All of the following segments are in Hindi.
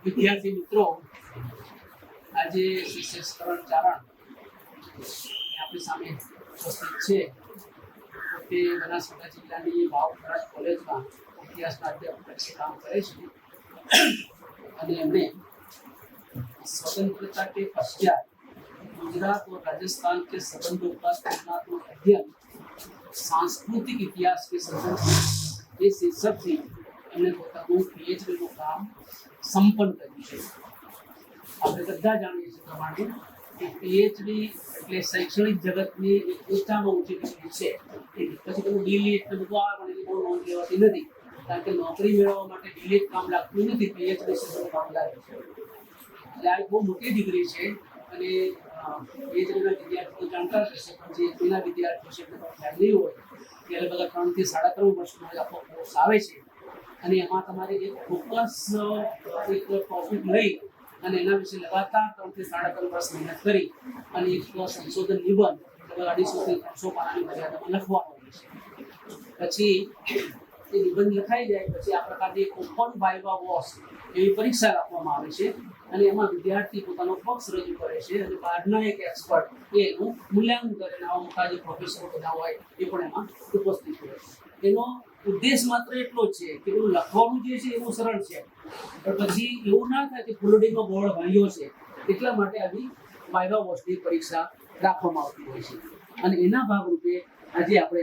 વિદ્યાર્થી મિત્રો, આજે શિષ્યકરણ ચારણ આપણી સામે ઉપસ્થિત છે. તે બનાસકાંઠા જિલ્લાની વાવ કોલેજમાં ઇતિહાસના અધ્યાપક તરીકે કામ કરે છે અને એમણે स्वतंत्रता के पश्चात गुजरात और राजस्थान के संबंधों का तुलनात्मक अध्ययन सांस्कृतिक इतिहास के संदर्भ में ये शीर्षक थी એમણે પોતાનું પીએચડીનું કામ સંપન્ન કર્યું છે. આપણે બધા જાણીએ છીએ પ્રમાણે કે પીએચડી એટલે શૈક્ષણિક જગતની એક ઊંચામાં ઊંચી ડિગ્રી છે. પછી પેલું ડીલીટ ને બધું આ પણ એની બહુ નોંધ લેવાતી નથી, કારણ કે નોકરી મેળવવા માટે ડીલીટ કામ લાગતું નથી, પીએચડી સુધી કામ લાગે છે. એટલે આ બહુ મોટી ડિગ્રી છે અને પીએચડીના વિદ્યાર્થીઓ જાણતા હશે, પણ જે એના વિદ્યાર્થીઓ છે એમને ખ્યાલ નહીં હોય કે લગભગ 3 થી 3.5 વર્ષનો આખો કોર્સ આવે છે અને એમાં તમારે એક ફોકસ એક ટોપિક લઈ અને એના વિશે લગાતાર 3 થી 3.5 વર્ષ મહેનત કરી અને એક સંશોધન નિબંધ લગભગ 250 થી 300 પાનાની મર્યાદામાં લખવાનો હોય છે. પછી એ નિબંધ લખાઈ જાય પછી આ પ્રકારની ઓપન વાઇવા વોસ એવી પરીક્ષા રાખવામાં આવે છે અને એમાં વિદ્યાર્થી પોતાનો પક્ષ રજૂ કરે છે અને બહારના એક એક્સપર્ટ એનું મૂલ્યાંકન કરે. આવા મોટા જે પ્રોફેસરો બધા હોય એ પણ એમાં ઉપસ્થિત હોય. એનો ઉદ્દેશ માત્ર એટલો જ છે કે પેલું લખવાનું જે છે એવું સરળ છે, પણ પછી એવું ના થાય કે ફૂલડીમાં બોર્ડ ભાંગ્યો છે, એટલા માટે આવી વાઇવા વોસની પરીક્ષા રાખવામાં આવતી હોય છે. અને એના ભાગરૂપે આજે આપણે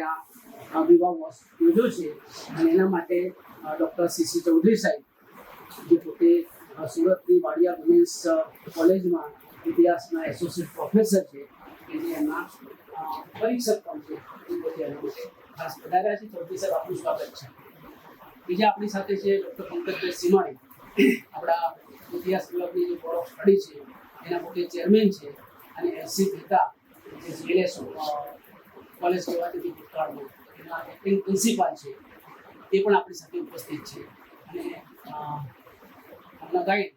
આ વિવા વોસ યોજ્યો છે અને એના માટે ડૉક્ટર સીસી ચૌધરી સાહેબ, જે પોતે સુરતની વાડિયા વુમેન્સ કોલેજમાં ઇતિહાસના એસોસિએટ પ્રોફેસર છે, કે જે એમના પરીક્ષક પણ છે, એ પોતે એના માટે ખાસ વધાર્યા છે. ચૌધરી સાહેબ, આપનું સ્વાગત છે. બીજા આપણી સાથે છે ડૉક્ટર પંકજભાઈ સિમાણી, આપણા ઇતિહાસ વિભાગની જે બોર્ડ ઓફ સ્ટડી છે એના પોતે ચેરમેન છે, અને એસસી મહેતા જે જીએલએસ કોલેજ કહેવાતી હતી ભૂતકાળમાં એના એક્ટિંગ પ્રિન્સિપાલ છે, એ પણ આપણી સાથે ઉપસ્થિત છે. અને આપણા ગાઈડ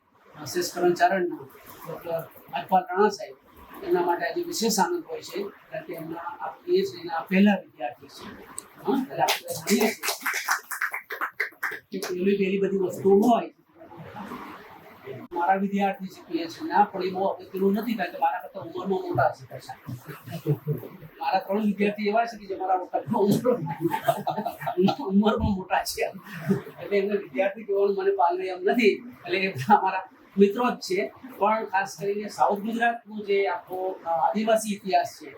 શિષ્યકરણ ચારણના ડૉક્ટર અલ્પાલ રાણા સાહેબ, એમના માટે આજે વિશેષ આનંદ હોય છે, કારણ કે એમના આ પીએચડીના પહેલા વિદ્યાર્થી છે. એટલે આપણે જાણીએ છીએ કે પહેલી બધી વસ્તુઓ હોય. મારા વિદ્યાર્થી છે પીએચડીના, પણ એ બહુ અગત્યનું નથી, કારણ કે મારા કરતાં ઉંમરમાં મોટા છે. મારા 3 વિદ્યાર્થી એવા છે કે જે મારા ઉંમરમાં મોટા છે, એટલે એમને વિદ્યાર્થી કહેવાનું મને પાલવે એમ નથી. એટલે એ બધા મારા મિત્રો જ છે. પણ ખાસ કરીને સાઉથ ગુજરાતનું જે આખો આદિવાસી ઇતિહાસ છે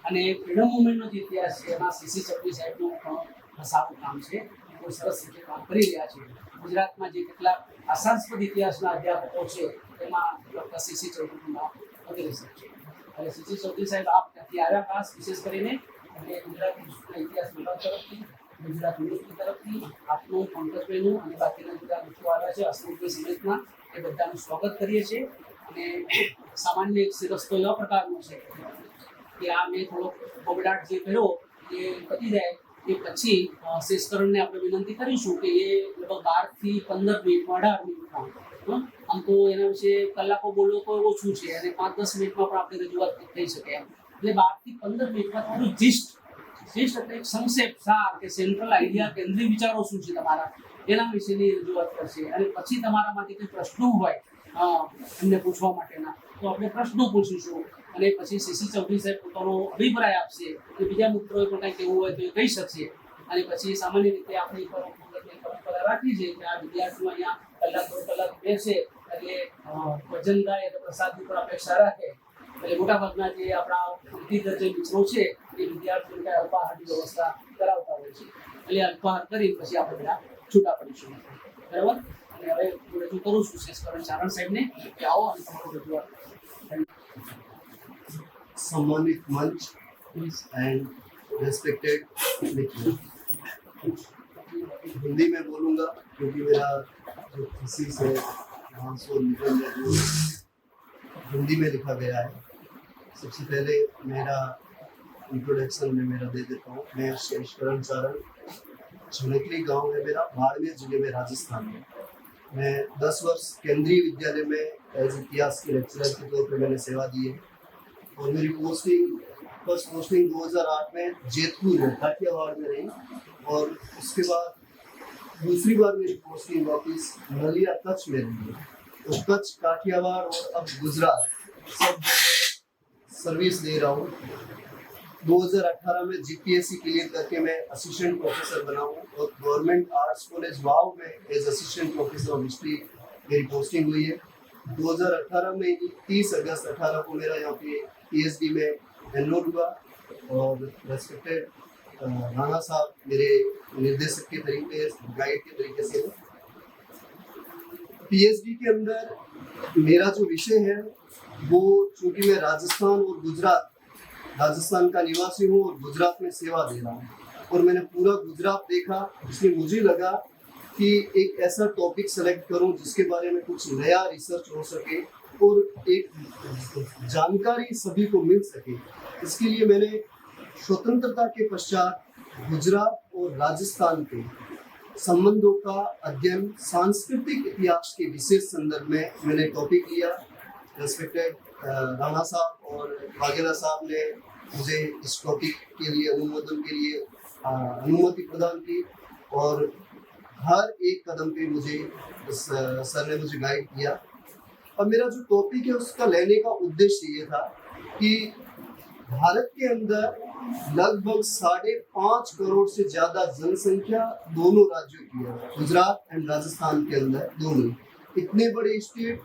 અને ફ્રીડમ મુવમેન્ટનો જે ઇતિહાસ છે, એમાં સીસી ચૌધરી સાહેબનું પણ સારું કામ છે. બહુ સરસ રીતે કામ કરી રહ્યા છે. ગુજરાતમાં જે કેટલાક આશાસ્પદ ઇતિહાસના અધ્યાપકો છે એમાં ડૉક્ટર સીસી ચૌધરીનું નામ અગ્રેસર છે. અને સીસી ચૌધરી સાહેબ આપ ત્યાંથી આવ્યા ખાસ વિશેષ કરીને અને ગુજરાતી ઇતિહાસ વિભાગ તરફથી, ગુજરાત યુનિવર્સિટી તરફથી આપનું, પંકજભાઈનું અને બાકીના બધા મિત્રો આવ્યા છે, હસમુખભાઈ સમેતના, એ બધાનું સ્વાગત કરીએ છીએ. અને સામાન્ય એક રસ્તો એવા પ્રકારનો છે કે આ મેં થોડો બબડાટ જે કર્યો એ પતી જાય એ પછી શિષ્યકરણને આપણે વિનંતી કરીશું કે એ લગભગ 12 થી 15 મિનિટમાં, 18 મિનિટમાં, આમ તો એના વિશે કલાકો બોલો તો ઓછું છે અને 5-10 મિનિટમાં પણ આપણી રજૂઆત થઈ શકે એમ. એટલે 12 થી 15 મિનિટમાં થોડું જીસ્ટ એટલે એક સંક્ષેપ, સાર કે સેન્ટ્રલ આઈડિયા, કેન્દ્રીય વિચારો શું છે તમારા, એના વિશેની રજૂઆત કરશે. અને પછી તમારામાંથી કોઈ પ્રશ્નો હોય એમને પૂછવા માટેના, તો આપણે પ્રશ્નો પૂછીશું. અને પછી સીસી ચૌધરી સાહેબ પોતાનો અભિપ્રાય આપશે કે બીજા મિત્રોએ પણ કંઈ કહેવું હોય તો એ કહી શકશે. અને પછી સામાન્ય રીતે આપણી પરંપરા રાખી છે કે આ વિદ્યાર્થીઓ અહીંયા કલાક બેસે એટલે ભજન ગાય એટલે પ્રસાદની પણ અપેક્ષા રાખે. એટલે મોટાભાગના જે આપણા વ્યક્તિગત જે મિત્રો છે એ વિદ્યાર્થીઓને કાંઈ અલ્પાહારની વ્યવસ્થા કરાવતા હોય છે. એટલે અલ્પાહાર કરી પછી આપણે બધા છૂટા પડીશું, બરાબર. અને હવે હું રજૂ કરું છું શિષ્યકરણ ચારણ સાહેબને કે આવો અને તમારું રજૂઆત. सम्मानित मंच एंड रेस्पेक्टेड लिखना, हिंदी में बोलूँगा क्योंकि मेरा जो थीसिस है वहाँ से निबंध है जो हिंदी में लिखा गया है. सबसे पहले मेरा इंट्रोडक्शन में मेरा दे देता हूँ. मैं शशिकरण चारण, झुनकली गांव है मेरा, बाड़मेर जिले में, राजस्थान में. मैं 10 वर्ष केंद्रीय विद्यालय में एज इतिहास के लेक्चरर के तौर पर मैंने सेवा दी है. और मेरी फर्स्ट पोस्टिंग 2008 में जेतपुर में काठियावाड़ में रही. और उसके बाद दूसरी बार मेरी पोस्टिंग वापस नलिया कच्छ में रही है. तो कच्छ, काठियावाड़ और अब गुजरात सब सर्विस दे रहा हूँ। 2018 में जीपीएससी क्लियर करके मैं असिस्टेंट प्रोफेसर बना हूँ और गवर्नमेंट आर्ट्स कॉलेज वाव में as assistant professor of history मेरी पोस्टिंग हुई है। 2018 में 30 अगस्त 18 को मेरा यहाँ पे पीएचडी में एनरोल हुआ और रेस्पेक्टेड राणा साहब मेरे निर्देशक के तरीके, गाइड के तरीके से पीएचडी के अंदर मेरा जो विषय है वो, चूंकि मैं राजस्थान का निवासी हूँ और गुजरात में सेवा दे रहा हूँ और मैंने पूरा गुजरात देखा, इसलिए मुझे लगा कि एक ऐसा टॉपिक सेलेक्ट करूं जिसके बारे में कुछ नया रिसर्च हो सके और एक जानकारी सभी को मिल सके। इसके लिए मैंने स्वतंत्रता के पश्चात गुजरात और राजस्थान के संबंधों का अध्ययन सांस्कृतिक इतिहास के विशेष संदर्भ में मैंने टॉपिक लिया। रेस्पेक्टेड राणा साहब और वाघेला साहब ने मुझे इस टॉपिक के लिए अनुमोदन के लिए अनुमति प्रदान की और हर एक कदम पे मुझे सर ने मुझे गाइड किया। अब मेरा जो टॉपिक है उसका लेने का उद्देश्य ये था कि भारत के अंदर लगभग 5.5 करोड़ से ज्यादा जनसंख्या दोनों राज्यों की है, गुजरात एंड राजस्थान के अंदर दोनों। इतने बड़े स्टेट,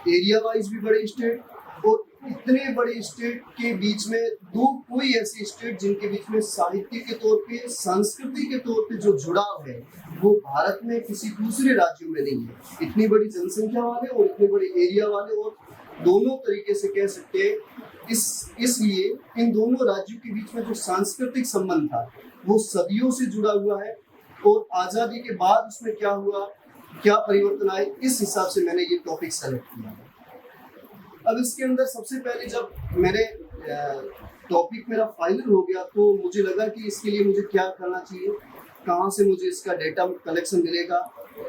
एरिया वाइज भी बड़े स्टेट, और इतने बड़े स्टेट के बीच में कोई ऐसे स्टेट जिनके बीच में साहित्य के तौर पे, संस्कृति के तौर पे जो जुड़ाव है वो भारत में किसी दूसरे राज्यों में नहीं है। इतनी बड़ी जनसंख्या वाले और इतने बड़े एरिया वाले, और दोनों तरीके से कह सकते हैं। इसलिए इन दोनों राज्यों के बीच में जो सांस्कृतिक संबंध था वो सदियों से जुड़ा हुआ है और आज़ादी के बाद उसमें क्या हुआ, क्या परिवर्तन आए, इस हिसाब से मैंने ये टॉपिक सेलेक्ट किया। अब इसके अंदर सबसे पहले जब मैंने टॉपिक मेरा फाइनल हो गया तो मुझे लगा कि इसके लिए मुझे क्या करना चाहिए, कहाँ से मुझे इसका डेटा कलेक्शन मिलेगा,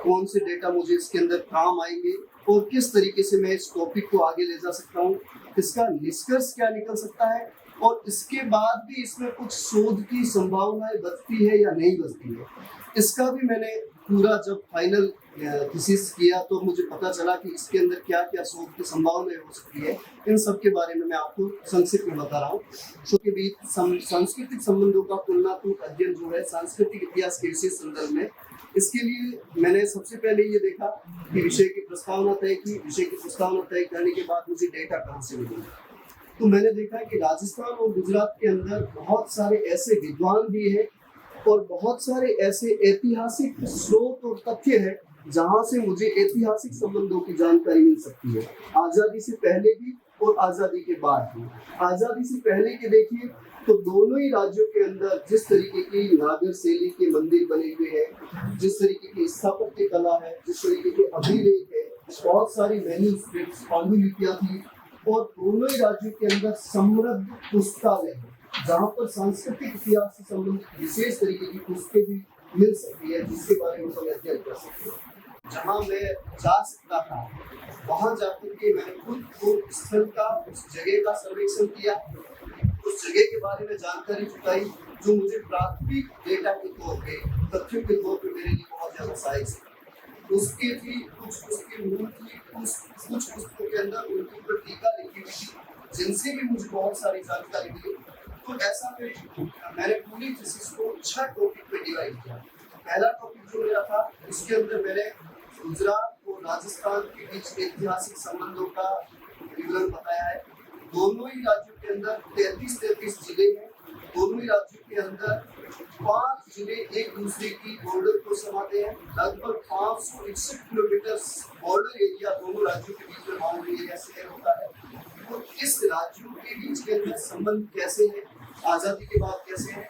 कौन से डेटा मुझे इसके अंदर काम आएंगे और किस तरीके से मैं इस टॉपिक को आगे ले जा सकता हूँ, इसका निष्कर्ष क्या निकल सकता है और इसके बाद भी इसमें कुछ शोध की संभावनाएं बचती है या नहीं बचती है। इसका भी मैंने पूरा जब फाइनल थीसिस किया तो मुझे पता चला कि इसके अंदर क्या क्या शोध की संभावनाएं हो सकती है। इन सब के बारे में मैं आपको संक्षिप्त में बता रहा हूँ। शोध के बीच सांस्कृतिक संबंधों का तुलनात्मक अध्ययन जो है सांस्कृतिक इतिहास के विशेष संदर्भ में, इसके लिए मैंने सबसे पहले ये देखा कि विषय की प्रस्तावना तय की। विषय की प्रस्तावना तय करने के बाद मुझे डेटा कहाँ से मिलेगा, तो मैंने देखा कि राजस्थान और गुजरात के अंदर बहुत सारे ऐसे विद्वान भी हैं और बहुत सारे ऐसे ऐतिहासिक स्रोत और तथ्य हैं जहां से मुझे ऐतिहासिक संबंधों की जानकारी मिल सकती है, आज़ादी से पहले भी और आज़ादी के बाद भी। आज़ादी से पहले के देखिए तो दोनों ही राज्यों के अंदर जिस तरीके की नागर शैली के मंदिर बने हुए हैं, जिस तरीके की स्थापत्य कला है, जिस तरीके के अभिलेख है, बहुत सारी मैन्युस्क्रिप्ट्स, पांडुलिपियां थी और दोनों ही राज्यों के अंदर समृद्ध पुस्तकालय है जहाँ पर सांस्कृतिक इतिहास से संबंधित विशेष तरीके की पुस्तकें भी मिल सकती है जिसके बारे में हम अध्ययन कर सकते हैं। जहाँ मैं जा सकता था वहाँ जाकर के मैंने खुद उस स्थल का, उस जगह का सर्वेक्षण किया, उस जगह के बारे में जानकारी जुटाई जो मुझे प्राथमिक डेटा के तौर पे, तथ्यों के तौर पे मेरे लिए बहुत ज्यादा सहायक है। उसके भी कुछ पुस्तकें मूल थी, कुछ पुस्तकों के अंदर उनके ऊपर टीका लिखी हुई थी जिनसे भी मुझे बहुत सारी जानकारी मिली। तो ऐसा मैंने पूरी थीसिस को 6 टॉपिक पे डिवाइड किया। पहला टॉपिक जो मेरा था उसके अंदर मैंने गुजरात और राजस्थान के बीच ऐतिहासिक संबंधों का विवरण बताया है। दोनों ही राज्यों के अंदर 33 जिले हैं। दोनों ही राज्यों के अंदर 5 जिले एक दूसरे की बॉर्डर को समाते हैं। लगभग 561 किलोमीटर बॉर्डर एरिया दोनों राज्यों के बीच में बाउंड्री एरिया शेयर होता है। तो इस राज्यों के बीच के अंदर संबंध कैसे है, आजादी के बाद कैसे है।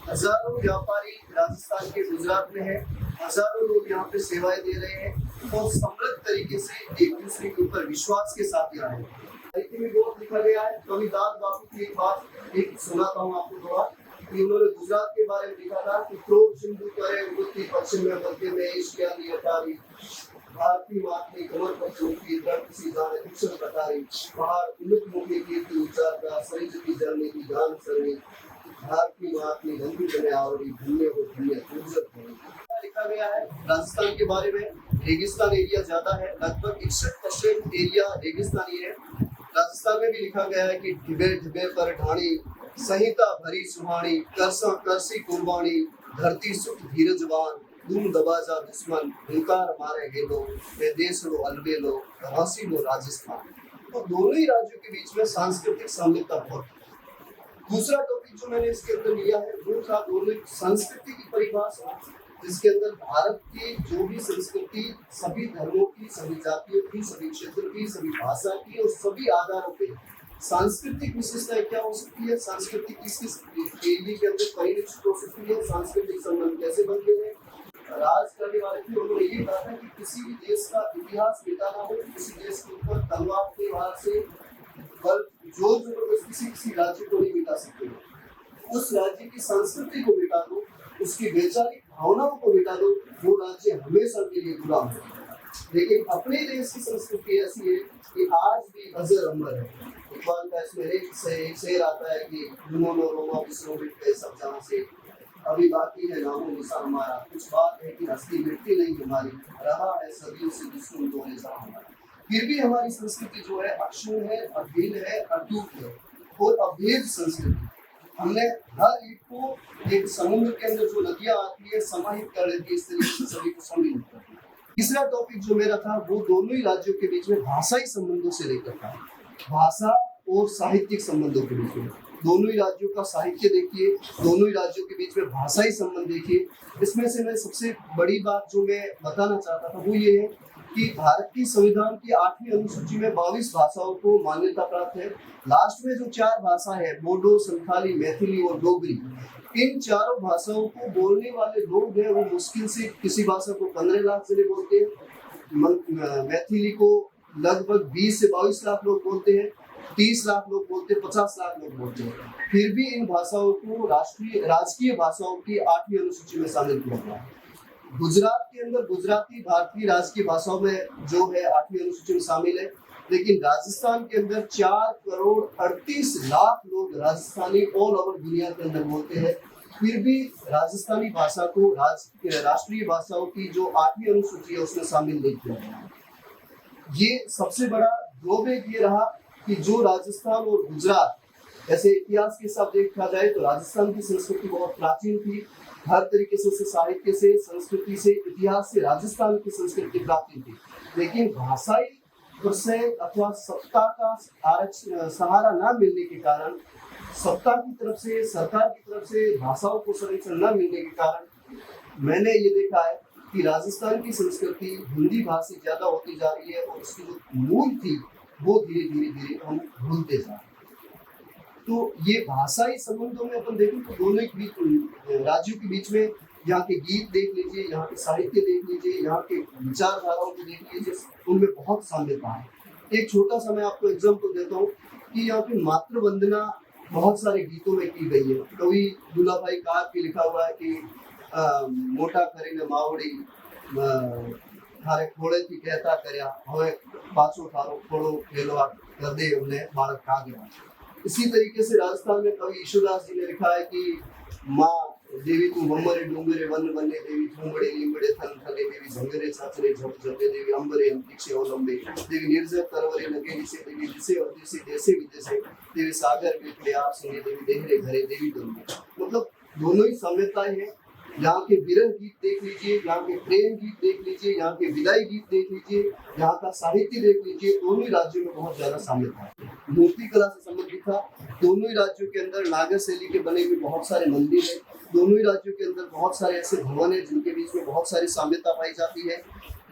हजारों व्यापारी राजस्थान के गुजरात में है, हजारों लोग यहाँ पे सेवाएं दे रहे हैं और समृद्ध तरीके से एक दूसरे के ऊपर विश्वास के साथ यहाँ है। साहित्य में बहुत लिखा गया है। कवि दास बापू की एक बात एक सुनाता हूँ आपको दोबारा कि उन्होंने गुजरात के बारे में लिखा था कि क्रोध सिंधु करे उत्तर पश्चिम में मध्य में एशिया की अटारी भारतीय मातनी कमर पर चौकी दर्द सी जाने दुष्ण कटारी बाहर उन्नत मुखी कीर्ति उच्चार का सरिज की जर्नी की गान सरनी भारतीय मातनी गंभीर बने आवड़ी धन्य हो धन्य खूबसूरत हो। लिखा गया है राजस्थान के बारे में रेगिस्तान एरिया ज्यादा है, लगभग 61% एरिया रेगिस्तानी है। राजस्थान में भी लिखा गया है कि ढिबे ढिबे पर ढाणी, संहिता भरी सुहानी, करसा करसी कुर्बानी, धरती सुख धीरजवान, धूम दबा जा दुश्मन, हुंकार मारे गेलो, वे देश लो अलबेलो, राशि लो राजस्थान। तो दोनों ही राज्यों के बीच में सांस्कृतिक साम्यता बहुत है। दूसरा टॉपिक जो मैंने इसके अंदर लिया है वो था दोनों संस्कृति की परिभाषा, जिसके अंदर भारत की जो भी संस्कृति सभी धर्मों की, सभी जातियों की, सभी क्षेत्र की, सभी भाषा की और सभी आधारों पे सांस्कृतिक विशेषताएं क्या हो सकती है, सांस्कृतिक किस किस एरिया के अंदर परिलक्षित हो सकती है, सांस्कृतिक संबंध कैसे बनते हैं। राज करने वाले थे, उन्होंने ये कहा था कि किसी भी देश का इतिहास मिटाना हो, किसी देश के ऊपर तलवार के वार से बल जोर जबरदस्ती किसी राज्य को नहीं मिटा सकते। उस राज्य की संस्कृति को मिटा दो, उसकी वैचारिक भावनाओं को मिटा दो, वो राज्य हमेशा के लिए गुलाम है। लेकिन अपने देश की संस्कृति ऐसी है कि आज भी अजर अमर है। इकबाल का इसमें एक शेर आता है कि रोमा विश्व मिट गए सब जहां से, अभी बाकी है नामो निशान हमारा, कुछ बात है कि हस्ती मिटती नहीं हमारी, रहा है सदियों से दुश्मन दो निशान हमारा। फिर भी हमारी संस्कृति जो है अक्षुण है, अभिन्न है, अटूट है और अभेद संस्कृति। हमने हर एक को एक समुद्र के अंदर जो नदियां आती है समाहित कर लेती है, इस तरीके से सभी को सम्मिलित करती है। तीसरा टॉपिक जो मेरा था वो दोनों ही राज्यों के बीच में भाषाई संबंधों से लेकर था, भाषा और साहित्यिक संबंधों के बीच में। दोनों ही राज्यों का साहित्य देखिए, दोनों ही राज्यों के बीच में भाषाई संबंध देखिए। इसमें से मैं सबसे बड़ी बात जो मैं बताना चाहता था वो ये है कि भारत की संविधान की 8वीं अनुसूची में 22 भाषाओं को मान्यता प्राप्त है। लास्ट में जो 4 भाषा है, बोडो, संथाली, मैथिली और डोगरी, इन चारों भाषाओं को बोलने वाले लोग हैं वो मुश्किल से किसी भाषा को 15 लाख जने बोलते हैं, मैथिली को लगभग 20 से 22 लाख लोग बोलते हैं, 30 लाख लोग बोलते हैं, 50 लाख लोग बोलते हैं। फिर भी इन भाषाओं को राजकीय भाषाओं की 8वीं अनुसूची में शामिल किया गया है। गुजरात के अंदर गुजराती भारतीय राजकीय भाषाओं में जो है 8वीं अनुसूची में शामिल है, लेकिन राजस्थान के अंदर 4 करोड़ 38 लाख लोग राजस्थानी ऑल ओवर दुनिया के अंदर बोलते हैं। फिर भी राजस्थानी भाषा को राष्ट्रीय भाषाओं की जो 8वीं अनुसूची है उसमें शामिल नहीं किया गया। ये सबसे बड़ा ड्रॉबैक ये रहा कि जो राजस्थान और गुजरात, ऐसे इतिहास के हिसाब देखा जाए तो राजस्थान की संस्कृति बहुत प्राचीन थी, हर तरीके से साहित्य से, संस्कृति से, इतिहास से राजस्थान की संस्कृति प्राचीन थी। लेकिन भाषाई विषय अथवा सत्ता का सहारा न मिलने के कारण, सत्ता की तरफ से, सरकार की तरफ से भाषाओं को संरक्षण न मिलने के कारण मैंने ये देखा है कि राजस्थान की संस्कृति हिंदी भाषी ज्यादा होती जा रही है और उसकी जो मूल थी वो धीरे धीरे हम भूलते जा रहे हैं। तो ये भाषाई संबंधों में अपन देखें तो दोनों राज्यों के बीच में यहाँ के गीत देख लीजिए, यहाँ के साहित्य देख लीजिए, यहाँ के विचारधाराओं को देख लीजिए, उनमें बहुत साम्यता है। एक छोटा सा मैं आपको एग्जाम्पल देता हूँ कि यहाँ पे मातृ वंदना बहुत सारे गीतों में की गई है। कवि दुलाभाई कार के लिखा हुआ है कि मोटा करीने मावड़ी थारे खोड़े थी कहता करया हमें पाछो थारो खोड़ो खेलवा कर दे उन्हें बालक खा गया। इसी तरीके से राजस्थान में कवि ईश्वरदास जी ने लिखा है कि माँ देवी तू मम्मरे डूंगरे वन वन्य देवी थूंबड़े लींबड़े थन थले देवी झंगरे छाछरे झप झपे देवी अंबरे अंतरिक्षे ओलंबे देवी निर्जर तरवरे लगे दिसे देवी दिसे और दिसे देसे विदेसे देवी सागर बिखरे आप सुनिए देवी देहरे घरे देवी दुर्गे। मतलब दोनों ही साम्यताएं हैं। यहाँ के विरह गीत देख लीजिए, यहाँ के प्रेम गीत देख लीजिए, यहाँ के विदाई गीत देख लीजिए, यहाँ का साहित्य देख लीजिए, दोनों ही राज्यों में बहुत ज्यादा साम्यता है। मूर्ति कला से संबंधित था, दोनों ही राज्यों के अंदर नागर शैली के बने हुए बहुत सारे मंदिर है, दोनों ही राज्यों के अंदर बहुत सारे ऐसे भवन है जिनके बीच में बहुत सारी साम्यता पाई जाती है।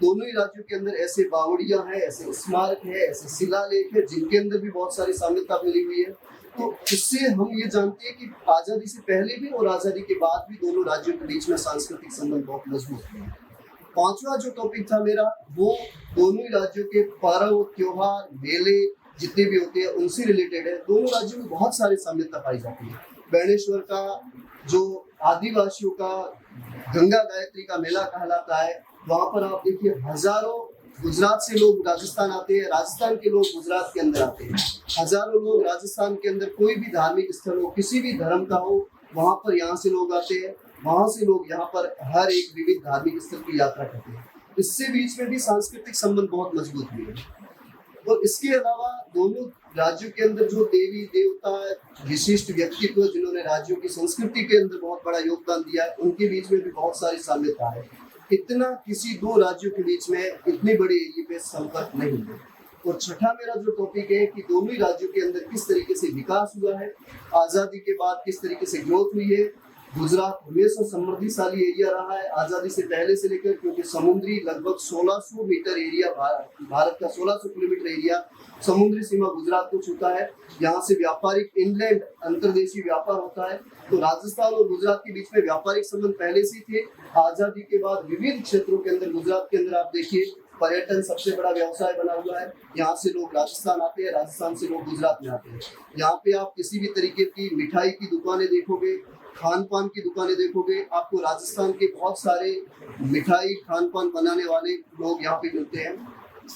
दोनों ही राज्यों के अंदर ऐसे बावड़ियां हैं, ऐसे स्मारक है, ऐसे शिलालेख है जिनके अंदर भी बहुत सारी साम्यता मिली हुई है। तो इससे हम ये जानते हैं कि आजादी से पहले भी और आजादी के बाद भी दोनों राज्यों के बीच में सांस्कृतिक संबंध बहुत मजबूत है। 5वां जो टॉपिक था मेरा वो दोनों ही राज्यों के पर्व, त्योहार, मेले जितने भी होते हैं उनसे रिलेटेड है। दोनों राज्यों में बहुत सारी साम्यता पाई जाती है। बेणेश्वर का जो आदिवासियों का गंगा गायत्री का मेला कहलाता है, वहां पर आप देखिए हजारों गुजरात से लोग राजस्थान आते हैं, राजस्थान के लोग गुजरात के अंदर आते हैं, हजारों लोग राजस्थान के अंदर कोई भी धार्मिक स्थल हो, किसी भी धर्म का हो, वहां पर यहाँ से लोग आते हैं, वहां से लोग यहाँ पर हर एक विविध धार्मिक स्थल की यात्रा करते हैं। इससे बीच में भी सांस्कृतिक संबंध बहुत मजबूत हुए हैं। और इसके अलावा दोनों राज्यों के अंदर जो देवी देवता विशिष्ट व्यक्तित्व जिन्होंने राज्यों की संस्कृति के अंदर बहुत बड़ा योगदान दिया है, उनके बीच में भी बहुत सारी साम्यता है। इतना किसी दो राज्यों के बीच में इतने बड़े एरिया पे संपर्क नहीं है। और छठा मेरा जो टॉपिक है कि दोनों ही राज्यों के अंदर किस तरीके से विकास हुआ है, आज़ादी के बाद किस तरीके से ग्रोथ हुई है। गुजरात हमेशा समृद्धिशाली एरिया रहा है आज़ादी से पहले से लेकर, क्योंकि समुद्री लगभग 1600 मीटर एरिया भारत का 1600 किलोमीटर एरिया समुद्री सीमा गुजरात को छूता है। यहाँ से व्यापारिक इनलैंड अंतर्देशीय व्यापार होता है। तो राजस्थान और गुजरात के बीच में व्यापारिक संबंध पहले से थे। आज़ादी के बाद विविध क्षेत्रों के अंदर गुजरात के अंदर आप देखिए पर्यटन सबसे बड़ा व्यवसाय बना हुआ है। यहाँ से लोग राजस्थान आते हैं, राजस्थान से लोग गुजरात में आते हैं। यहाँ पे आप किसी भी तरीके की मिठाई की दुकानें देखोगे, खान पान की दुकानें देखोगे, आपको राजस्थान के बहुत सारे मिठाई खान पान बनाने वाले लोग यहाँ पे मिलते हैं।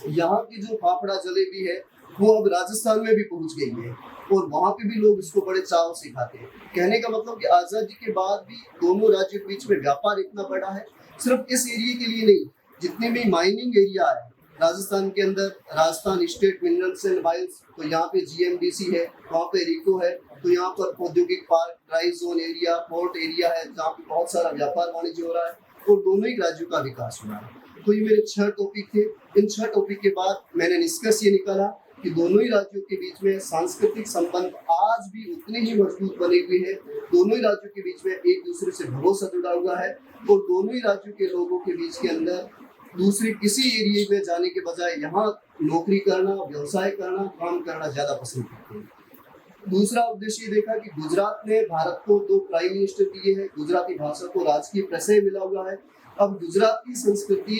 यहाँ की जो फाफड़ा जलेबी है वो अब राजस्थान में भी पहुंच गई है और वहाँ पे भी लोग इसको बड़े चाव से खाते हैं। कहने का मतलब कि आज़ादी के बाद भी दोनों राज्यों के बीच में व्यापार इतना बड़ा है, सिर्फ इस एरिया के लिए नहीं, जितने भी माइनिंग एरिया है राजस्थान के अंदर, Rajasthan state minerals and mines, तो यहाँ पे GMDC है, वहाँ पे रिको है, तो यहाँ पर औद्योगिक park, dry zone area, port area है जहाँ पे बहुत सारा व्यापार वाणिज्य हो रहा है और दोनों ही राज्यों का विकास हो रहा है। तो ये मेरे 6 टॉपिक थे। इन 6 टॉपिक के बाद मैंने निष्कर्ष ये निकाला कि दोनों ही राज्यों के बीच में सांस्कृतिक संबंध आज भी उतने ही मजबूत बने हुए हैं। दोनों ही राज्यों के बीच में एक दूसरे से भरोसा जुड़ा हुआ है और दोनों ही राज्यों के लोगों के बीच के अंदर दूसरे किसी एरिया में जाने के बजाय यहाँ नौकरी करना, व्यवसाय करना, काम करना ज्यादा पसंद करते हैं। दूसरा उद्देश्य ये देखा कि गुजरात ने भारत को 2 प्राइम मिनिस्टर दिए हैं, गुजराती भाषा को राजकीय प्रशय मिला हुआ है। अब गुजरात की संस्कृति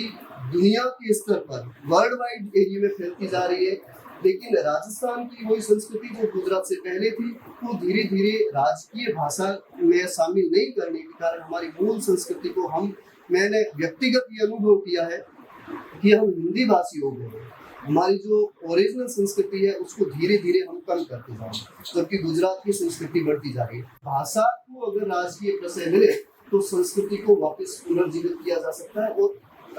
दुनिया के स्तर पर वर्ल्ड वाइड एरिया में फैलती जा रही है, लेकिन राजस्थान की वही संस्कृति जो गुजरात से पहले थी वो धीरे धीरे राजकीय भाषा में शामिल नहीं करने के कारण हमारी मूल संस्कृति को मैंने व्यक्तिगत ये अनुभव किया है कि हम हिंदी भाषी हो गए हैं। हमारी जो ओरिजिनल संस्कृति है उसको धीरे धीरे हम कम करते जा रहे हैं, जबकि गुजरात की संस्कृति बढ़ती जा रही है। भाषा को अगर राजकीय प्रशय मिले तो संस्कृति को वापस पुनर्जीवित किया जा सकता है और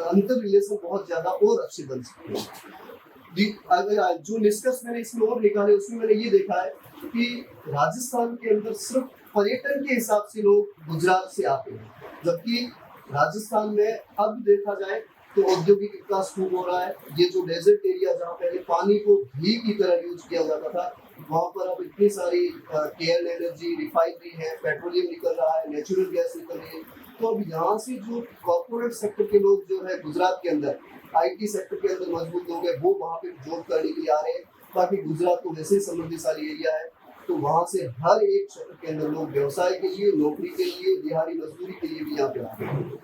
अंतर रिलेशन बहुत ज्यादा और अच्छे बन सकते हैं। अगर जो निष्कर्ष मैंने इसमें और निकाले उसमें मैंने ये देखा है कि राजस्थान के अंदर सिर्फ पर्यटन के हिसाब से लोग गुजरात से आते हैं, जबकि राजस्थान में अब देखा जाए तो औद्योगिक विकास खूब हो रहा है। ये जो डेजर्ट एरिया जहाँ पहले पानी को घी की तरह यूज किया जाता था, वहाँ पर अब इतनी सारी केएल एनर्जी रिफाइनरी है, पेट्रोलियम निकल रहा है, नेचुरल गैस निकल रही है। तो अब यहाँ से जो कॉर्पोरेट सेक्टर के लोग जो है गुजरात के अंदर IT सेक्टर के अंदर मजबूत लोग हैं, वो वहाँ पे जॉब करने के लिए आ रहे हैं। बाकी गुजरात तो वैसे ही समृद्धिशाली एरिया है, तो वहाँ से हर एक क्षेत्र के अंदर लोग व्यवसाय के लिए, नौकरी के लिए, दिहाड़ी मजदूरी के लिए भी यहाँ पे आ रहे हैं।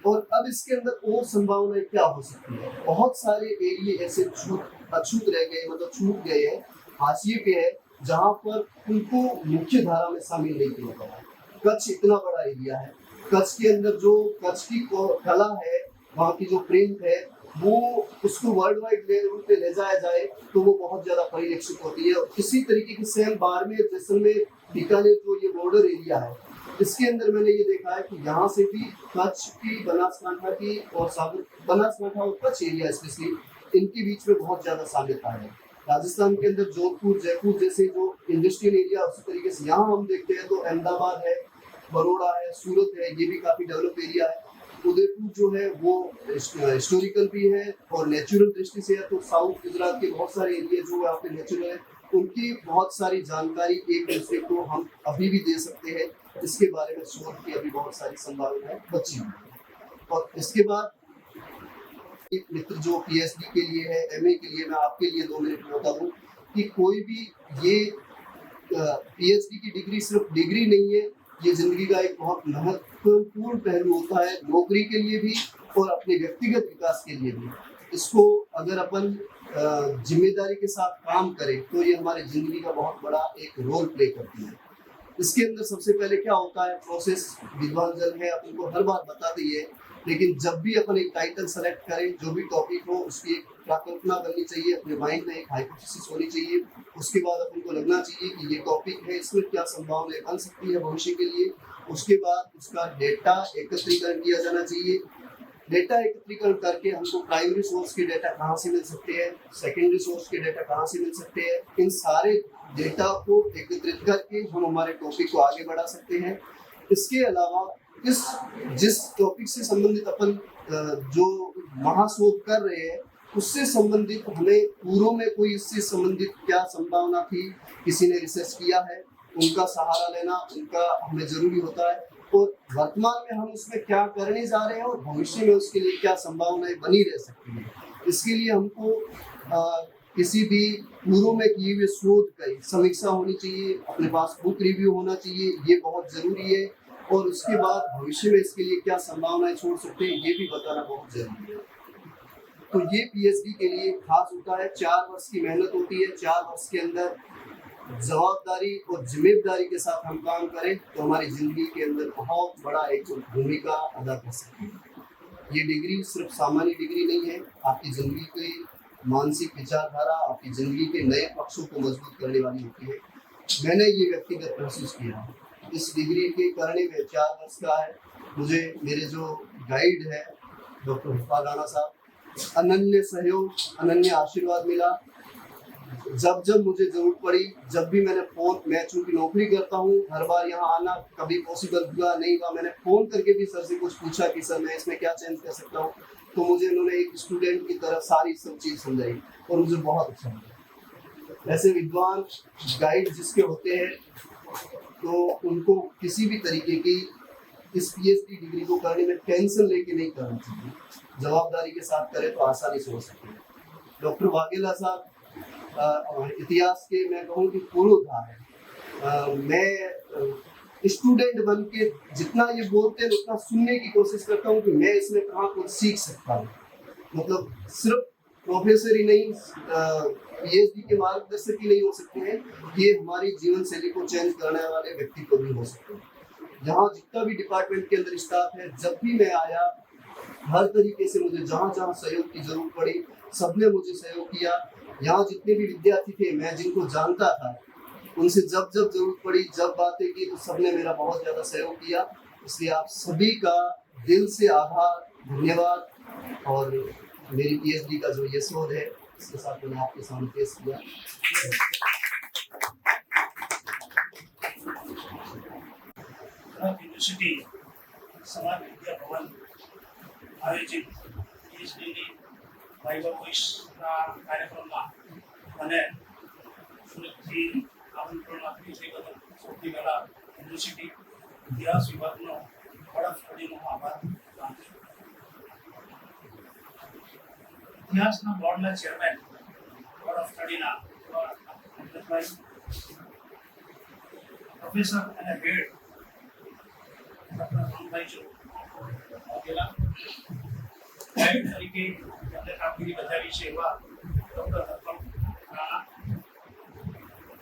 और अब इसके अंदर और संभावनाएं क्या हो सकती है? बहुत सारे एरिया ऐसे अछूत रह गए, मतलब छूट गए हैं, हाशिए पे है, जहाँ पर उनको मुख्य धारा में शामिल नहीं किया गया। कच्छ इतना बड़ा एरिया है, कच्छ के अंदर जो कच्छ की कला है, वहाँ की जो प्रिंट है, वो उसको वर्ल्ड वाइड लेवल पे ले जाया जाए तो वो बहुत ज्यादा परिलक्षित होती है। और इसी तरीके की सेम बाड़मेर, जैसलमेर, बीकानेर जो ये बॉर्डर एरिया है, इसके अंदर मैंने ये देखा है कि यहाँ से भी कच्छ की, बनासकांठा की और बनासकांठा और कच्छ एरिया स्पेशली, इनके बीच में बहुत ज्यादा साम्यता है। राजस्थान के अंदर जोधपुर, जयपुर जैसे जो इंडस्ट्रियल एरिया, उसी तरीके से यहाँ हम देखते हैं तो अहमदाबाद है, बड़ौदा है, सूरत है, ये भी काफी डेवलप एरिया है। उदयपुर जो है वो हिस्टोरिकल भी है और नेचुरल दृष्टि से है, तो साउथ गुजरात के बहुत सारे एरिया जो यहाँ पे नेचुरल है, उनकी बहुत सारी जानकारी एक दूसरे को हम अभी भी दे सकते हैं। इसके बारे में शोध की अभी बहुत सारी संभावनाएं बची हुई है। और इसके बाद एक मित्र जो PhD के लिए है, MA के लिए, मैं आपके लिए 2 मिनट बता दूं कि कोई भी ये PhD की डिग्री सिर्फ डिग्री नहीं है, ये जिंदगी का एक बहुत महत्वपूर्ण पहलू होता है, नौकरी के लिए भी और अपने व्यक्तिगत विकास के लिए भी। इसको अगर अपन जिम्मेदारी के साथ काम करें तो ये हमारे जिंदगी का बहुत बड़ा एक रोल प्ले करती है। इसके अंदर सबसे पहले क्या होता है, प्रोसेस विद्वान जन है, अपन को हर बार बताते ही है, लेकिन जब भी अपन एक टाइटल सेलेक्ट करें, जो भी टॉपिक हो, उसकी एक प्राकल्पना बननी चाहिए, अपने माइंड में एक हाइपोथेसिस होनी चाहिए। उसके बाद अपन को लगना चाहिए कि ये टॉपिक है, इसमें क्या संभावनाएं बन सकती है भविष्य के लिए। उसके बाद उसका डेटा एकत्रीकरण किया जाना चाहिए, डेटा एकत्रीकरण करके हमको प्राइमरी सोर्स के डेटा कहाँ से मिल सकते हैं, सेकेंडरी सोर्स के डेटा कहाँ से मिल सकते हैं, इन सारे डेटा को एकत्रित करके हम हमारे टॉपिक को आगे बढ़ा सकते हैं। इसके अलावा इस जिस टॉपिक से संबंधित अपन जो महाशोध कर रहे हैं उससे संबंधित हमें पूर्व में कोई इससे संबंधित क्या संभावना थी, किसी ने रिसर्च किया है, उनका सहारा लेना उनका हमें जरूरी होता है, और वर्तमान में हम उसमें क्या करने जा रहे हैं और भविष्य में उसके लिए क्या संभावनाएं बनी रह सकती हैं। इसके लिए हमको किसी भी पूर्व में किए हुए शोध की समीक्षा होनी चाहिए, अपने पास बुक रिव्यू होना चाहिए, ये बहुत जरूरी है, और उसके बाद भविष्य में इसके लिए क्या संभावनाएं छोड़ सकते हैं ये भी बताना बहुत जरूरी है। तो ये पीएचडी के लिए खास होता है, 4 वर्ष की मेहनत होती है, 4 वर्ष के अंदर जवाबदारी और जिम्मेदारी के साथ हम काम करें तो हमारी जिंदगी के अंदर बहुत बड़ा एक भूमिका अदा कर सकते हैं। ये डिग्री सिर्फ सामान्य डिग्री नहीं है, आपकी जिंदगी की मानसिक विचारधारा, आपकी जिंदगी के नए पक्षों को मजबूत करने वाली होती है। मैंने ये व्यक्तिगत महसूस किया इस डिग्री के करने में 4 वर्ष का है। मुझे मेरे जो गाइड है डॉक्टर हिफाज राणा साहब, अनन्य सहयोग, अनन्य आशीर्वाद मिला। जब जब मुझे जरूरत पड़ी, जब भी मैंने फोन, मैं चूंकि नौकरी करता हूँ, हर बार यहाँ आना कभी पॉसिबल हुआ नहीं हुआ, मैंने फोन करके भी सर से कुछ पूछा कि सर मैं इसमें क्या चेंज कर सकता हूँ, तो मुझे उन्होंने एक स्टूडेंट की तरह सारी सब चीज़ समझाई और मुझे बहुत अच्छा लगा। ऐसे विद्वान गाइड जिसके होते हैं तो उनको किसी भी तरीके की इस पीएचडी डिग्री को करने में टेंशन लेके नहीं करना चाहिए, जवाबदारी के साथ करें तो आसानी से हो सकती है। डॉक्टर वाघेला साहब इतिहास के मैं कहूँ कि पूर्वधार है। मैं स्टूडेंट बन के जितना ये बोलते हैं उतना सुनने की कोशिश करता हूँ कि मैं इसमें कहाँ कुछ सीख सकता हूँ। मतलब सिर्फ प्रोफेसर ही नहीं, पीएचडी के मार्गदर्शक ही नहीं हो सकते हैं, ये हमारी जीवन शैली को चेंज करने वाले व्यक्तित्व भी हो सकते हैं। यहाँ जितना भी डिपार्टमेंट के अंदर स्टाफ है, जब भी मैं आया हर तरीके से मुझे जहाँ जहाँ सहयोग की जरूरत पड़ी सबने मुझे सहयोग किया। यहाँ जितने भी विद्यार्थी थे, मैं जिनको जानता था, उनसे जब जब जरूरत पड़ी, जब बातें की, तो सबने मेरा बहुत ज़्यादा सहयोग किया। इसलिए आप सभी का दिल से आभार, धन्यवाद। और मेरी पीएचडी का जो ये शोध है इसके साथ मैंने आपके सामने पेश किया। यूनिवर्सिटी समाज विद्या भवन आयोजित पीएचडी वाइवा वॉइसના કાર્યક્રમમાં મને સુરતથી આમંત્રણ આપ્યું છે બદલ સૌથી પહેલા યુનિવર્સિટી ઇતિહાસ વિભાગનો વડા સ્ટડીનો આભાર માનું છું। ઇતિહાસના બોર્ડના ચેરમેન વડા સ્ટડીના પ્રોફેસર અને head doctor Rambhai Vaghela, guide તરીકે જેમને કામગીરી બજાવી છે એવા ડૉક્ટર હરપમ રાણા,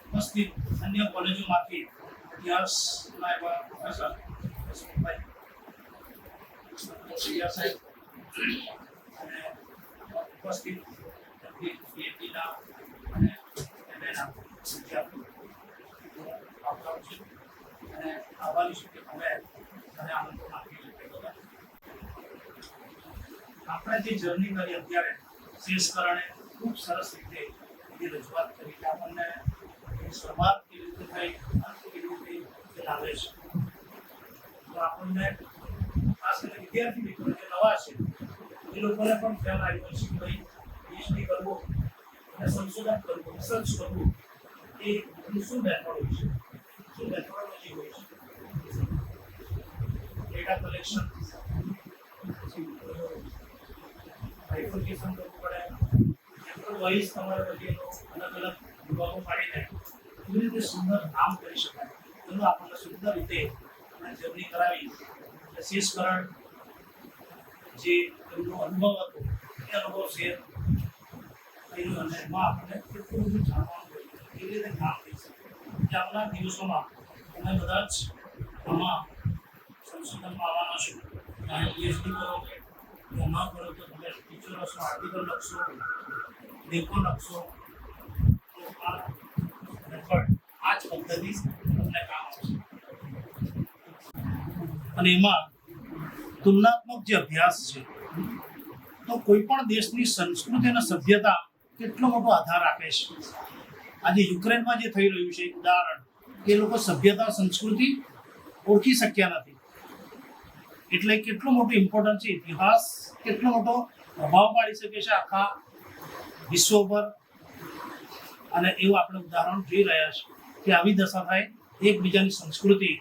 ઉપસ્થિત અન્ય કોલેજોમાંથી ઇતિહાસના એવા પ્રોફેસર હસમુખભાઈ સાહેબ અને ઉપસ્થિત પીએચડીના અને એમએના વિદ્યાર્થીઓ આવકારું છું અને આભારી છું કે તમે મને આમંત્રણ આપ્યું છે તે બદલ। આપણે જે જર્ની કરી અત્યારે શેષકરણે ખૂબ સરસ રીતે એની રજૂઆત કરી કે આપણને શરૂઆત કેવી રીતે થઈ, અંત કેવી રીતે લાવે છે। તો આપણને ખાસ કરીને વિદ્યાર્થી મિત્રો જે નવા છે એ લોકોને પણ ખ્યાલ આવ્યો છે કે ભાઈ પીએચડી કરવું અને સંશોધન કરવું, રિસર્ચ કરવું એ શું મેથડ હોય છે, શું મેથોડોલોજી હોય છે, ડેટા કલેક્શન, બાયફર્કેશન કરવું પડે, ચેપ્ટર વાઇઝ તમારે પછી એનો અલગ અલગ વિભાગો પાડીને કેવી રીતે સુંદર કામ કરી શકાય એનું આપણને સુંદર રીતે જર્ની કરાવી। શેષકરણ જે એમનો અનુભવ હતો એ અનુભવ શેર કર્યો અને એમાં આપણને કેટલું બધું જાણવાનું મળ્યું, કેવી રીતે કામ થઈ શકે। આવનાર દિવસોમાં તમે બધા જ આમાં સંશોધનમાં આવવાના છો, પીએચડી કરો કે ન કરો તો તમે ટીચર હશો, આર્ટિકલ લખશો, લેખો લખશો, તો આ મેથડ, આ જ પદ્ધતિ તમને કામ આવશે। અને એમાં તુલનાત્મક જે અભ્યાસ છે તો કોઈ પણ દેશની સંસ્કૃતિ અને સભ્યતા કેટલો મોટો આધાર રાખે છે. આજે યુક્રેનમાં જે થઈ રહ્યું છે એક ઉદાહરણ, કે એ લોકો સભ્યતા સંસ્કૃતિ ઓળખી શક્યા નથી. એટલે કેટલું મોટું ઇમ્પોર્ટન્ટ છે. ઇતિહાસ કેટલો મોટો પ્રભાવ પાડી શકે છે આખા વિશ્વ પર. અને એવું આપણે ઉદાહરણ જોઈ રહ્યા છે કે આવી દશા થાય, એકબીજાની સંસ્કૃતિ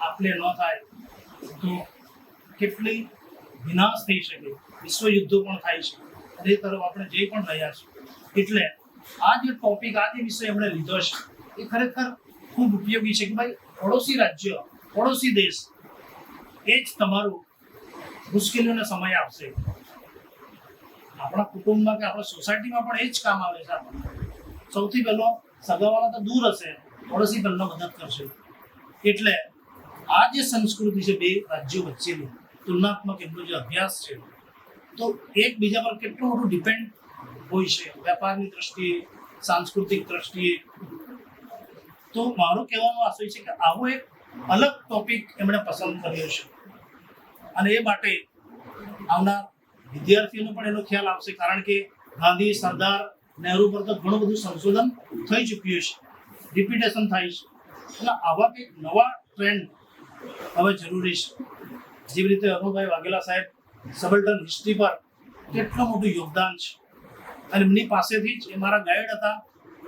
આપલે ન થાય તો કેટલી વિનાશ થઈ શકે, વિશ્વ યુદ્ધો પણ થાય છે. અને એ તરફ આપણે જઈ પણ રહ્યા છીએ. એટલે આ જે ટોપિક, આ જે વિષય એમણે લીધો છે એ ખરેખર ખૂબ ઉપયોગી છે કે ભાઈ પડોશી રાજ્ય, પડોશી દેશ એ જ તમારું મુશ્કેલીઓનો સમય આવશે. આપણા કુટુંબમાં કે આપણા સોસાયટીમાં પણ એ જ કામ આવે છે. આપણને સૌથી પહેલો સગાવાળા તો દૂર હશે, પડોશી પહેલો મદદ કરશે. એટલે આ જે સંસ્કૃતિ છે બે રાજ્યો વચ્ચેની તુલનાત્મક એમનો જે અભ્યાસ છે, તો એકબીજા પર કેટલું મોટું ડિપેન્ડ હોય છે વેપારની દ્રષ્ટિએ, સાંસ્કૃતિક દ્રષ્ટિએ. તો મારું કહેવાનો આશય છે કે આવો એક અલગ ટોપિક એમણે પસંદ કર્યો છે. અને એ માટે આવનાર વિદ્યાર્થીઓનો પણ એનો ખ્યાલ આવશે, કારણ કે ગાંધી, સરદાર, નહેરુ પર તો ઘણું બધું સંશોધન થઈ ચૂક્યું છે, રિપીટેશન થાય છે. એટલે આવા કંઈક નવા ટ્રેન્ડ હવે જરૂરી છે. જેવી રીતે અરુણભાઈ વાઘેલા સાહેબ સબલ્ટન હિસ્ટ્રી પર કેટલું મોટું યોગદાન છે, અને એમની પાસેથી જ, એ મારા ગાઈડ હતા,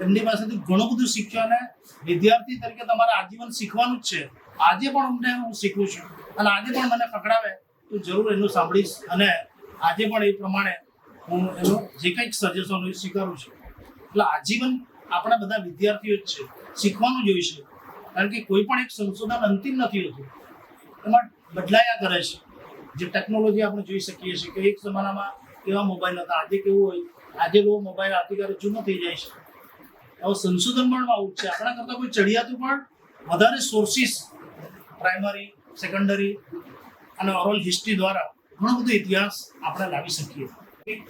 એમની પાસેથી ઘણું બધું શીખ્યો. અને વિદ્યાર્થી તરીકે તમારે આજીવન શીખવાનું જ છે. આજે પણ અમને હું શીખું છું, અને આજે પણ મને પકડાવે તો જરૂર એનું સાંભળીશ, અને આજે પણ એ પ્રમાણે હું એનું જે કંઈક સજેશન હોય સ્વીકારું છું. એટલે આજીવન આપણા બધા વિદ્યાર્થીઓ જ છે, શીખવાનું જ હોય છે. કારણ કે કોઈ પણ એક સંશોધન અંતિમ નથી હોતું, એમાં બદલાયા કરે છે. જે ટેકનોલોજી આપણે જોઈ શકીએ છીએ કે એક જમાનામાં કેવા મોબાઈલ હતા, આજે કેવું હોય, આજે લોકો મોબાઈલ આવતીકાલે જૂનો થઈ જાય છે. હવે સંશોધન પણ આવું છે. આપણા કરતાં કોઈ ચડિયાતું પણ વધારે સોર્સિસ, પ્રાઇમરી, સેકન્ડરી અને ઓરલ હિસ્ટ્રી દ્વારા ઘણો બધો ઇતિહાસ આપણે લાવી શકીએ.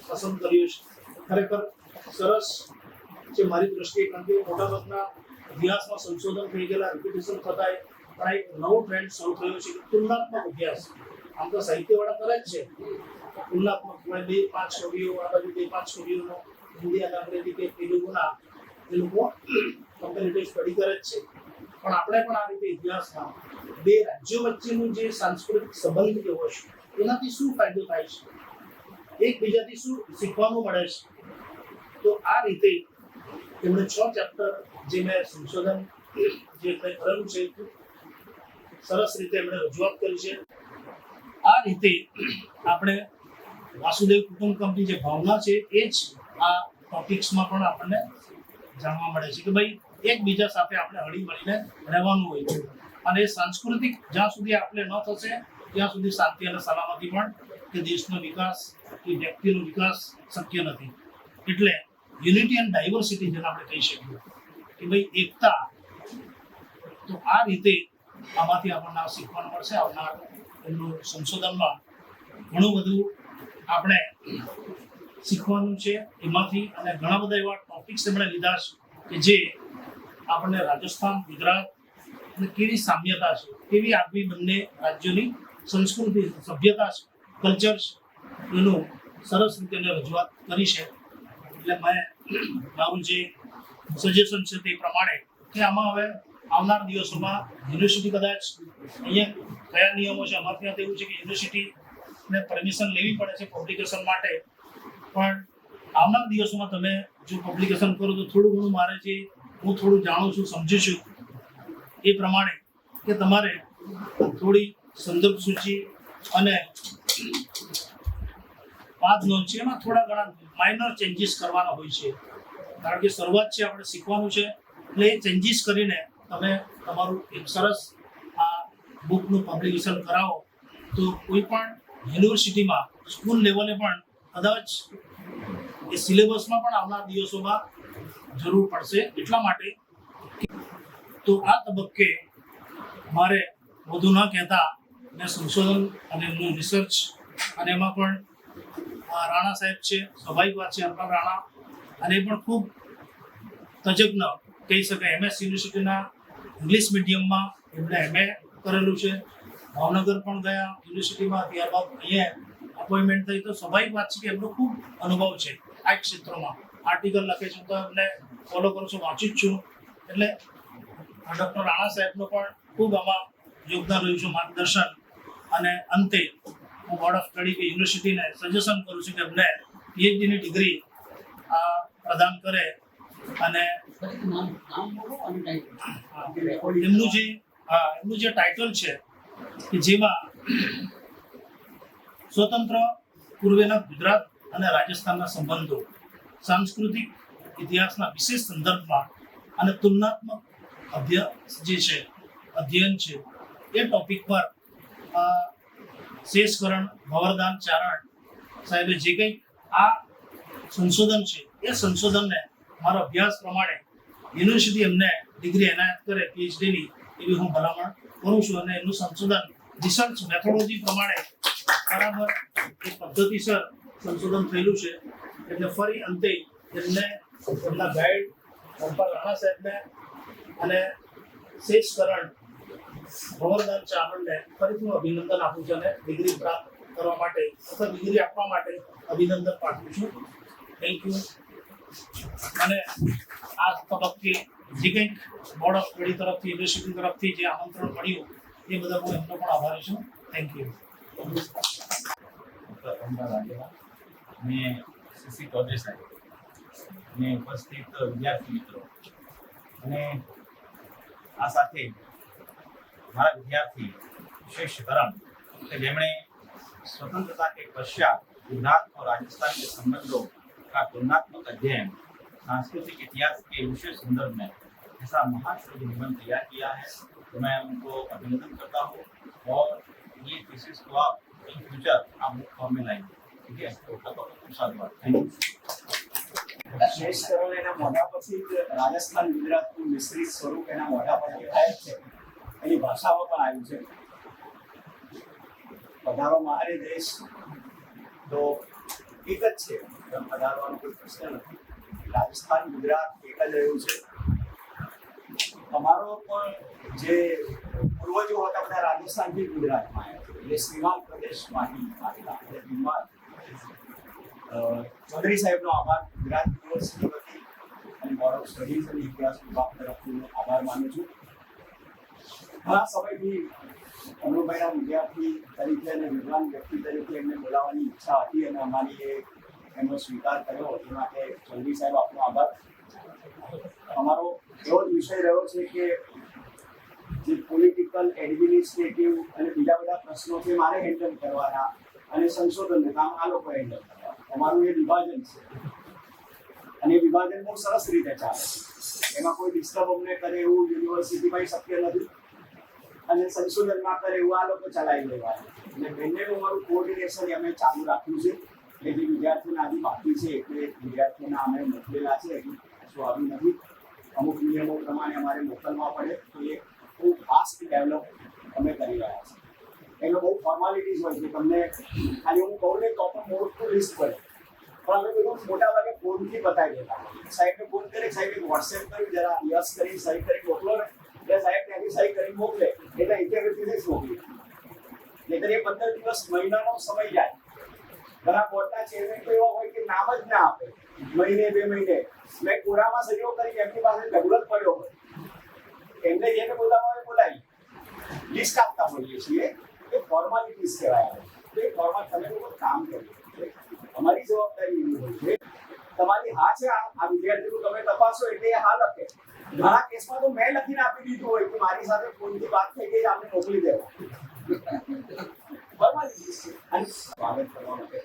પસંદ કર્યો છે ખરેખર સરસ છે મારી દ્રષ્ટિએ, કારણ કે મોટાભાગના ઇતિહાસમાં સંશોધન થઈ ગયેલા, રિપીટેશન થતા, પણ એક નવો ટ્રેન્ડ શરૂ થયો છે, તુલનાત્મક અભ્યાસ. આમ તો સાહિત્યવાળા કરે જ છે તુલનાત્મક, 2-5 કવિઓ, આ બાજુ 2-5 કવિઓનો હિન્દી અને અંગ્રેજી કે તેલુગુના એ લોકો કમ્પેરેટિવ સ્ટડી કરે જ છે. પણ આપણે પણ આ રીતે ઇતિહાસમાં બે રાજ્યો વચ્ચેનું જે સાંસ્કૃતિક સંબંધ કેવો છે, એનાથી શું ફાયદો થાય છે, એકબીજાથી શું શીખવાનું મળે છે. તો આ રીતે એમણે 6 ચેપ્ટર જે મેં સંશોધન જે કંઈ કરેલું છે, સરસ રીતે એમણે રજૂઆત કરી છે. આ રીતે આપણે વાસુદેવ કુટુંબ કંપની જે ભાવના છે એ જ આ ટોપિક્સમાં પણ આપણને જાણવા મળે છે કે ભાઈ એકબીજા સાથે આપણે હળી મળીને રહેવાનું હોય છે. અને એ સાંસ્કૃતિક જ્યાં સુધી આપણે ન થશે ત્યાં સુધી શાંતિ અને સલામતી પણ કે દેશનો વિકાસ કે વ્યક્તિનો વિકાસ શક્ય નથી. એટલે યુનિટી એન્ડ ડાયવર્સિટી જેને આપણે કહી શકીએ કે ભાઈ એકતા. તો આ રીતે આમાંથી આપણને શીખવાનું મળશે. આવનાર એમનું સંશોધનમાં ઘણું બધું આપણે શીખવાનું છે એમાંથી. અને ઘણા બધા એવા ટોપિક્સ એમણે લીધા છે કે જે આપણને રાજસ્થાન, ગુજરાત અને કેવી સામ્યતા છે, કેવી આગવી બંને રાજ્યોની સંસ્કૃતિ, સભ્યતા છે, કલ્ચર છે, એનું સરસ રીતે રજૂઆત કરી છે. એટલે મેં મારું જે સજેશન છે તે પ્રમાણે કે આમાં હવે આવનાર દિવસોમાં યુનિવર્સિટી કદાચ અહીંયા કયા નિયમો છે, અમારે ત્યાં એવું છે કે યુનિવર્સિટીને પરમિશન લેવી પડે છે પબ્લિકેશન માટે. પણ આવનાર દિવસોમાં તમે જો પબ્લિકેશન કરો તો થોડું ઘણું મારે જે હું થોડું જાણું છું, સમજુ છું એ પ્રમાણે કે તમારે થોડી સંદર્ભ સૂચિ અને પાદ નોંધ છે એમાં થોડા ઘણા માઇનર ચેન્જીસ કરવાના હોય છે. કારણ કે શરૂઆત છે, આપણે શીખવાનું છે. એટલે એ ચેન્જીસ કરીને તમે તમારું એક સરસ આ બુકનું પબ્લિકેશન કરાવો તો કોઈ પણ યુનિવર્સિટીમાં સ્કૂલ લેવલે પણ કદાચ એ સિલેબસમાં પણ આવનાર દિવસોમાં જરૂર પડશે. એટલા માટે તો આ તબક્કે મારે વધુ ન કહેતા મેં સંશોધન અને એમનું રિસર્ચ, અને એમાં પણ રાણા સાહેબ છે, સ્વાભાવિક વાત છે, અર્પણ રાણા, અને એ પણ ખૂબ તજજ્ઞ કહી શકાય. MS યુનિવર્સિટીના ઇંગ્લિશ મીડિયમમાં એમણે MA કરેલું છે. ભાવનગર પણ ગયા યુનિવર્સિટીમાં, ત્યારબાદ અહીંયા અપોઇન્ટમેન્ટ થઈ તો સ્વાભાવિક વાત છે કે એમનો ખૂબ અનુભવ છે આ ક્ષેત્રમાં. આર્ટિકલ લખે છે, હું તો એમને ફોલો કરું છું, વાંચું જ છું. એટલે ડૉક્ટર રાણા સાહેબનો પણ ખૂબ આમાં યોગદાન રહ્યું છે, માર્ગદર્શન. અને અંતે હું બોર્ડ ઓફ સ્ટડી કે યુનિવર્સિટીને સજેશન કરું છું કે અમને પીએચડીની ડિગ્રી પ્રદાન કરે. અને ફરીથી નામ બોલો અને ટાઇટલ. એમનું જે ટાઇટલ છે કે જેમાં સ્વતંત્ર પૂર્વેના ગુજરાત અને રાજસ્થાનના સંબંધો, સાંસ્કૃતિક ઇતિહાસના વિશેષ સંદર્ભમાં અને તુલનાત્મક અધ્યયન છે એ ટોપિક પર શેષકરણ ભવરદાન ચારણ સાહેબે જે કંઈ આ સંશોધન છે એ સંશોધનને મારો અભ્યાસ પ્રમાણે યુનિવર્સિટી એમને ડિગ્રી એનાયત કરે પીએચડીની એવી હું ભલામણ કરું છું. અને એનું સંશોધન રિસર્ચ મેથોડોલોજી પ્રમાણે બરાબર એ પદ્ધતિસર સંશોધન થયેલું છે. એટલે ફરી અંતે એમને એમના ગાઈડ ડૉક્ટર રાણા સાહેબને અને શેષકરણ ભવરદાન ચારણને ફરીથી હું અભિનંદન આપું છું અને ડિગ્રી પ્રાપ્ત કરવા માટે અથવા ડિગ્રી આપવા માટે અભિનંદન પાઠવું છું. Thank you. અને આ તબક્કે જે કંઈક બોર્ડ ઓફ સ્ટડી તરફથી, યુનિવર્સિટી તરફથી જે આમંત્રણ મળ્યું એ બદલ હું એમનો પણ આભારી છું. Thank you. મેં સીસી ચૌધરી સાહેબ અને ઉપસ્થિત વિદ્યાર્થી મિત્રો અને આ સાથે મારા વિદ્યાર્થી શેષકરણ કે જેમણે स्वतंत्रता के पश्चात गुजरात और राजस्थान के संबंधों का तुलनात्मक अध्ययन सांस्कृतिक इतिहास के विशेष संदर्भ में ऐसा महान शोध निबंध तैयार किया है, तो मैं उनको अभिनंदन करता हूँ. और ये थीसिस को आप इन फ्यूचर आप बुक फॉर्म में लाएंगे. ठीक है, तो खूब साधुवाद. Thank you. શેષકરણ એના મોઢા પછી જ રાજસ્થાન ગુજરાતનું મિશ્રિત સ્વરૂપ એના મોઢા પછી થાય છે. એની ભાષામાં પણ આવ્યું છે. પધારો મારે દેશ તો એક જ છે, પધારવાનો કોઈ પ્રશ્ન નથી. રાજસ્થાન ગુજરાત એક જ રહ્યું છે. અમારો પણ જે પૂર્વજો હતા બધા રાજસ્થાનથી ગુજરાતમાં આવ્યા છે. એટલે સીમાંત પ્રદેશમાંથી આવેલા એટલે બીમાર ચૌધરી સાહેબનો આભાર ગુજરાત યુનિવર્સિટી વતી અને બોર્ડ ઓફ સ્ટડીઝ અને ઇતિહાસ વિભાગ તરફથી આભાર માનું છું. ઘણા સમયથી અનુભાઈના વિદ્યાર્થી તરીકે અને વિદ્વાન વ્યક્તિ તરીકે એમને બોલાવવાની ઈચ્છા હતી અને અમારી એમનો સ્વીકાર કર્યો. એ માટે ચૌધરી સાહેબ આપનો આભાર. અમારો એવો જ વિષય રહ્યો છે કે જે પોલિટિકલ, એડમિનિસ્ટ્રેટિવ અને બીજા બધા પ્રશ્નો છે મારે હેન્ડલ કરવાના અને સંશોધનનું કામ આ લોકો હેન્ડલ કરવા. અમારું એ વિભાજન છે અને એ વિભાજન બહુ સરસ રીતે ચાલે. એમાં કોઈ ડિસ્ટર્બ અમને કરે એવું યુનિવર્સિટીમાં શક્ય નથી અને સંશોધનમાં કરે એવું આ લોકો ચલાવી લેવા. એટલે બંનેનું અમારું કોઓર્ડિનેશન અમે ચાલુ રાખ્યું છે. એટલે જે વિદ્યાર્થીઓના હજી બાકી છે એટલે વિદ્યાર્થીઓના અમે મોકલેલા છે, હજી શું આવ્યું નથી. અમુક નિયમો પ્રમાણે અમારે મોકલવા પડે તો એ ખૂબ ફાસ્ટ ડેવલપ અમે કરી રહ્યા છીએ. એનો બહુ ફોર્માલિટીઝ હોય છે. તમને ખાલી હું કહું ને તો પણ મોટું લિસ્ટ પડે, પણ અમે બધું મોટા ભાગે ફોનથી બતાવી દેતા. સાહેબને ફોન કરી, સાહેબે વોટ્સએપ કરી, જરા યસ કરી, સહી કરી મોકલો ને એટલે સાહેબ ત્યાંથી સહી કરી મોકલે એટલે ઇન્ટરવ્યુ મોકલી. નહીતર એ 15 દિવસ, મહિનાનો સમય જાય. ઘણા બોર્ડના ચેરમેન તો એવા હોય કે નામ જ ના આપે, મહિને 2 મહિને. મેં કોરામાં સહયોગ કરી, એમની પાસે ઢગલો જ પડ્યો હોય, એમને જેને બોલાવવા હોય બોલાવી લિસ્ટ આપતા હોઈએ છીએ. એ ફોર્માલિટીઝ કહેવાય. તો એ ફોર્મલ તમે લોકો કામ કરો. અમારી જવાબદારી એવી હોય છે તમારી હા છે આ વિદ્યાર્થીનું તમે તપાસો એટલે એ હા લખે. ઘણા કેસમાં તો મેં લખીને આપી દીધું હોય કે મારી સાથે ફોનથી વાત થઈ ગઈ, આપણે મોકલી દેવા. ફોર્માલિટીઝ છે અને સ્વાગત કરવા માટે